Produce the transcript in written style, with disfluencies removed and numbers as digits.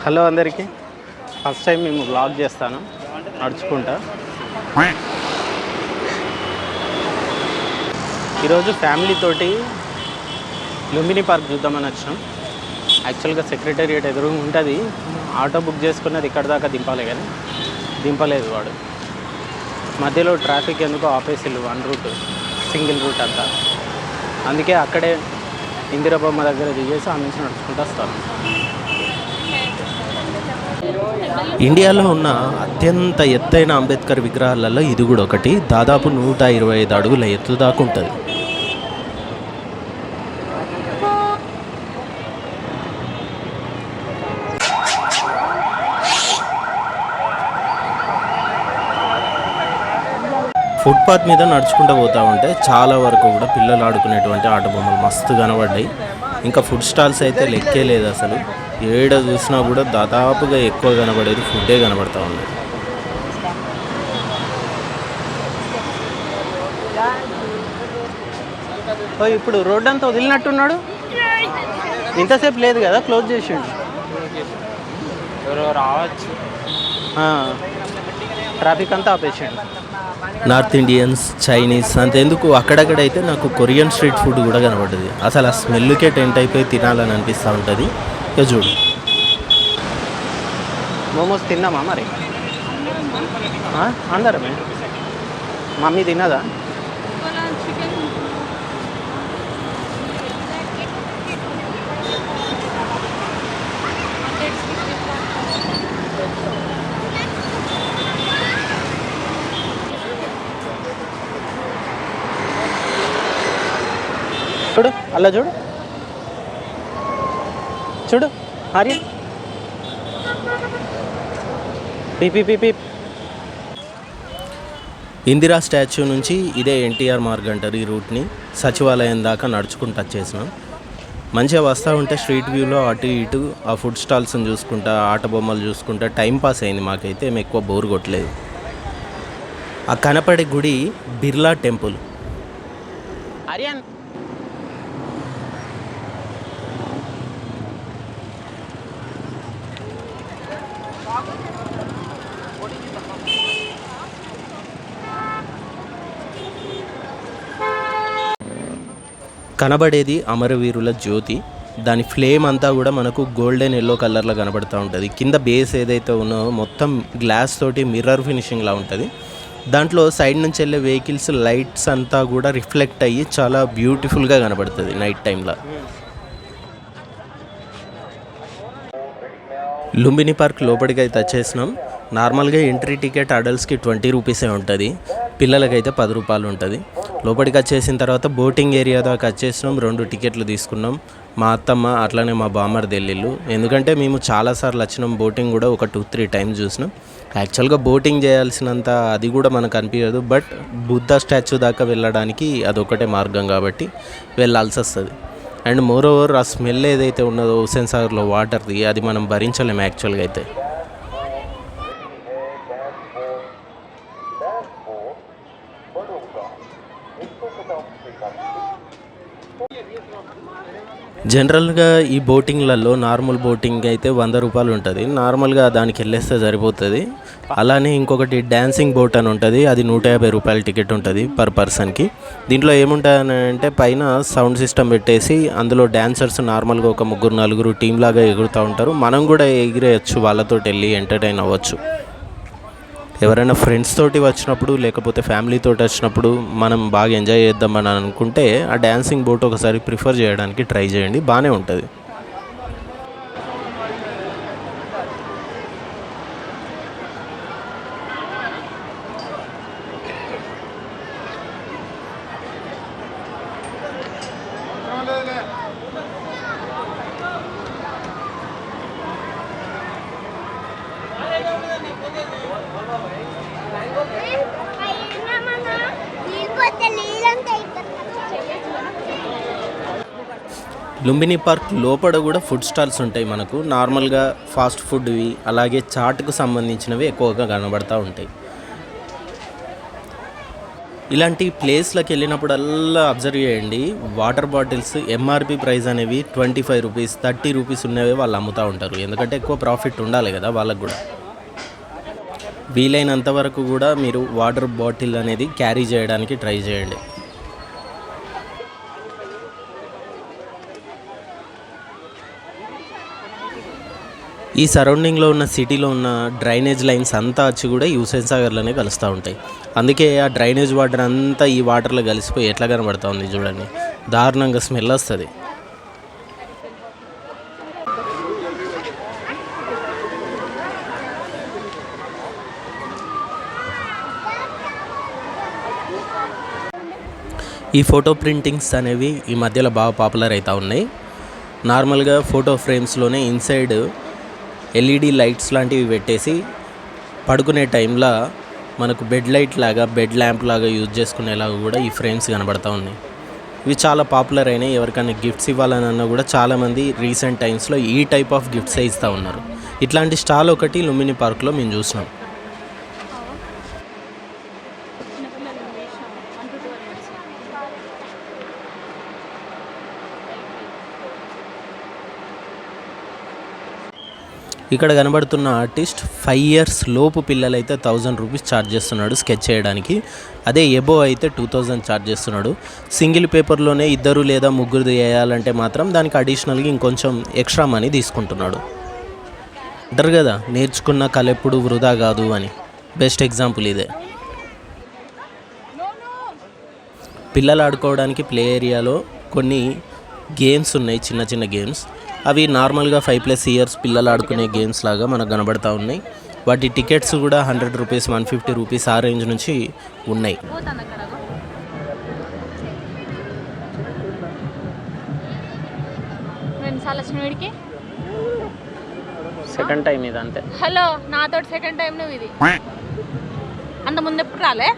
Hello అందరికీ, first time మేము vlog చేస్తాను నడుచుకుంటా. ఈరోజు ఫ్యామిలీ తోటి లుంబిని పార్క్ చూద్దామని వచ్చినాం. యాక్చువల్గా సెక్రటేరియట్ ఎదురు ఉంటుంది. ఆటో బుక్ చేసుకున్నది ఇక్కడ దాకా దింపాలి, కానీ దింపలేదు వాడు. మధ్యలో ట్రాఫిక్ ఎందుకో ఆపేసిల్లు, వన్ రూట్, సింగిల్ రూట్ అంతా. అందుకే అక్కడే ఇందిరాబొమ్మ దగ్గర దిగేసి ఆ నుంచి నడుచుకుంటూ వస్తాను. ఇండియాలో ఉన్న అత్యంత ఎత్తైన అంబేద్కర్ విగ్రహాలలో ఇది కూడా ఒకటి. దాదాపు 125 అడుగుల ఎత్తు దాకా ఉంటుంది. ఫుట్పాత్ మీద నడుచుకుంటూ పోతూ ఉంటే చాలా వరకు కూడా పిల్లలు ఆడుకునేటువంటి ఆట బొమ్మలు మస్తు కనబడ్డాయి. ఇంకా ఫుడ్ స్టాల్స్ అయితే లెక్కే లేదు అసలు. ఏడ చూసినా కూడా దాదాపుగా ఎక్కువ కనబడేది ఫుడ్డే కనబడతా ఉంది. ఇప్పుడు రోడ్ అంతా వదిలినట్టున్నాడు. ఇంతసేపు లేదు కదా, క్లోజ్ చేసిండు. రావచ్చు, ట్రాఫిక్ అంతా ఆపేసిండు. నార్త్ ఇండియన్స్, చైనీస్ అంతెందుకు, అక్కడక్కడైతే నాకు కొరియన్ స్ట్రీట్ ఫుడ్ కూడా కనబడ్డది. అసలు ఆ స్మెల్కే టెంట్ అయిపోయి తినాలని అనిపిస్తూ ఉంటుంది. ఇక చూడు, మోమోస్ తిన్నామా మరి అందరమే? మమ్మీ తిన్నదా? చూడు, అలా చూడు, చూడు ఆర్య, పీపీ. ఇందిరా స్టాచ్యూ నుంచి ఇదే ఎన్టీఆర్ మార్గ్ అంటారు ఈ రూట్ని. సచివాలయం దాకా నడుచుకుంటూ వచ్చేసినాం. మంచిగా వస్తూ ఉంటే స్ట్రీట్ వ్యూలో అటు ఇటు ఆ ఫుడ్ స్టాల్స్ని చూసుకుంటా, ఆట బొమ్మలు చూసుకుంటా టైం పాస్ అయింది. మాకైతే ఏమి ఎక్కువ బోర్ కొట్టలేదు. ఆ కనపడే గుడి బిర్లా టెంపుల్. ఆర్యన్, కనబడేది అమరవీరుల జ్యోతి. దాని ఫ్లేమ్ అంతా కూడా మనకు గోల్డెన్ ఎల్లో కలర్లో కనబడుతూ ఉంటుంది. కింద బేస్ ఏదైతే ఉన్నో మొత్తం గ్లాస్ తోటి మిర్రర్ ఫినిషింగ్లా ఉంటుంది. దాంట్లో సైడ్ నుంచి వెళ్ళే వెహికల్స్ లైట్స్ అంతా కూడా రిఫ్లెక్ట్ అయ్యి చాలా బ్యూటిఫుల్గా కనబడుతుంది నైట్ టైంలో. లుంబిని పార్క్ లోపలికి అయితే వచ్చేసినాం. నార్మల్గా ఎంట్రీ టికెట్ అడల్ట్స్కి 20 రూపీసే ఉంటుంది, పిల్లలకైతే 10 రూపాయలు ఉంటుంది. లోపలికి వచ్చేసిన తర్వాత బోటింగ్ ఏరియా దాకా వచ్చేసినాం. 2 టికెట్లు తీసుకున్నాం. మా అత్తమ్మ అట్లానే మా బామ్మర్ది వెళ్ళిళ్ళు. ఎందుకంటే మేము చాలాసార్లు వచ్చినాం. బోటింగ్ కూడా ఒక 2-3 టైమ్స్ చూసినాం. యాక్చువల్గా బోటింగ్ చేయాల్సినంత అది కూడా మనకు అనిపించదు, బట్ బుద్ధ స్టాచ్యూ దాకా వెళ్ళడానికి అదొకటే మార్గం కాబట్టి వెళ్ళాల్సి వస్తుంది. అండ్ మోర్ ఓవర్ ఆ స్మెల్ ఏదైతే ఉన్నదో హుస్సేన్ సాగర్లో వాటర్ది, అది మనం భరించలేము యాక్చువల్గా అయితే. జనరల్గా ఈ బోటింగ్లలో నార్మల్ బోటింగ్ అయితే 100 రూపాయలు ఉంటుంది. నార్మల్గా దానికి వెళ్ళేస్తే సరిపోతుంది. అలానే ఇంకొకటి డ్యాన్సింగ్ బోట్ అని ఉంటుంది, అది 150 రూపాయల టికెట్ ఉంటుంది పర్ పర్సన్కి. దీంట్లో ఏముంటుందని అంటే పైన సౌండ్ సిస్టమ్ పెట్టేసి అందులో డ్యాన్సర్స్ నార్మల్గా ఒక 3-4 టీం లాగా ఎగురుతూ ఉంటారు. మనం కూడా ఎగిరేయచ్చు, వాళ్ళతో వెళ్ళి ఎంటర్టైన్ అవ్వచ్చు. ఎవరైనా ఫ్రెండ్స్ తోటి వచ్చినప్పుడు లేకపోతే ఫ్యామిలీతో వచ్చినప్పుడు మనం బాగా ఎంజాయ్ చేద్దామని అనుకుంటే ఆ డ్యాన్సింగ్ బోట్ ఒకసారి ప్రిఫర్ చేయడానికి ట్రై చేయండి, బాగానే ఉంటుంది. లుంబిని పార్క్ లోపల కూడా ఫుడ్ స్టాల్స్ ఉంటాయి మనకు. నార్మల్గా ఫాస్ట్ ఫుడ్వి అలాగే చాట్కు సంబంధించినవి ఎక్కువగా కనబడుతూ ఉంటాయి. ఇలాంటి ప్లేస్లకు వెళ్ళినప్పుడల్లా అబ్జర్వ్ చేయండి, వాటర్ బాటిల్స్ ఎంఆర్పి ప్రైస్ అనేవి 25 రూపీస్ 30 రూపీస్ ఉన్నవే వాళ్ళు అమ్ముతూ ఉంటారు. ఎందుకంటే ఎక్కువ ప్రాఫిట్ ఉండాలి కదా వాళ్ళకు కూడా. వీలైనంత వరకు కూడా మీరు వాటర్ బాటిల్ అనేది క్యారీ చేయడానికి ట్రై చేయండి. ఈ సరౌండింగ్లో ఉన్న సిటీలో ఉన్న డ్రైనేజ్ లైన్స్ అంతా వచ్చి కూడా ఈ హుస్సేన్ సాగర్లోనే కలుస్తూ ఉంటాయి. అందుకే ఆ డ్రైనేజ్ వాటర్ అంతా ఈ వాటర్లో కలిసిపోయి ఎట్లా కనబడుతూ ఉంది చూడండి, దారుణంగా స్మెల్ వస్తుంది. ఈ ఫోటో ప్రింటింగ్స్ అనేవి ఈ మధ్యలో బాగా పాపులర్ అవుతూ ఉన్నాయి. నార్మల్గా ఫోటో ఫ్రేమ్స్లోనే ఇన్సైడ్ ఎల్ఈడి లైట్స్ లాంటివి పెట్టేసి పడుకునే టైంలో మనకు బెడ్ లైట్ లాగా, బెడ్ ల్యాంప్ లాగా యూజ్ చేసుకునేలాగా కూడా ఈ ఫ్రేమ్స్ కనబడుతూ ఉన్నాయి. ఇవి చాలా పాపులర్ అయినాయి. ఎవరికైనా గిఫ్ట్స్ ఇవ్వాలన్నా కూడా చాలామంది రీసెంట్ టైమ్స్లో ఈ టైప్ ఆఫ్ గిఫ్ట్సే ఇస్తూ ఉన్నారు. ఇట్లాంటి స్టాల్ ఒకటి లుంబిని పార్క్లో మేము చూసినాం. ఇక్కడ కనబడుతున్న ఆర్టిస్ట్ 5 years లోపు పిల్లలైతే 1000 రూపీస్ ఛార్జ్ చేస్తున్నాడు స్కెచ్ చేయడానికి. అదే ఎబో అయితే 2000 ఛార్జ్ చేస్తున్నాడు. సింగిల్ పేపర్లోనే 2 లేదా 3 వేయాలంటే మాత్రం దానికి అడిషనల్గా ఇంకొంచెం ఎక్స్ట్రా మనీ తీసుకుంటున్నాడు. అంటారు కదా, నేర్చుకున్న కళ ఎప్పుడు వృధా కాదు అని. బెస్ట్ ఎగ్జాంపుల్ ఇదే. పిల్లలు ఆడుకోవడానికి ప్లే ఏరియాలో కొన్ని గేమ్స్ ఉన్నాయి, చిన్న చిన్న గేమ్స్. అవి నార్మల్గా 5+ years పిల్లలు ఆడుకునే గేమ్స్ లాగా మనకు కనబడతా ఉన్నాయి. వాటి టికెట్స్ కూడా 100 రూపీస్ 150 రూపీస్ ఆ రేంజ్ నుంచి ఉన్నాయి. సెకండ్ టైం ఇది అంతే. హలో, నాతో సెకండ్ టైం నువ్వు ఇది అంత ముందు ఎప్పుడు రాలే.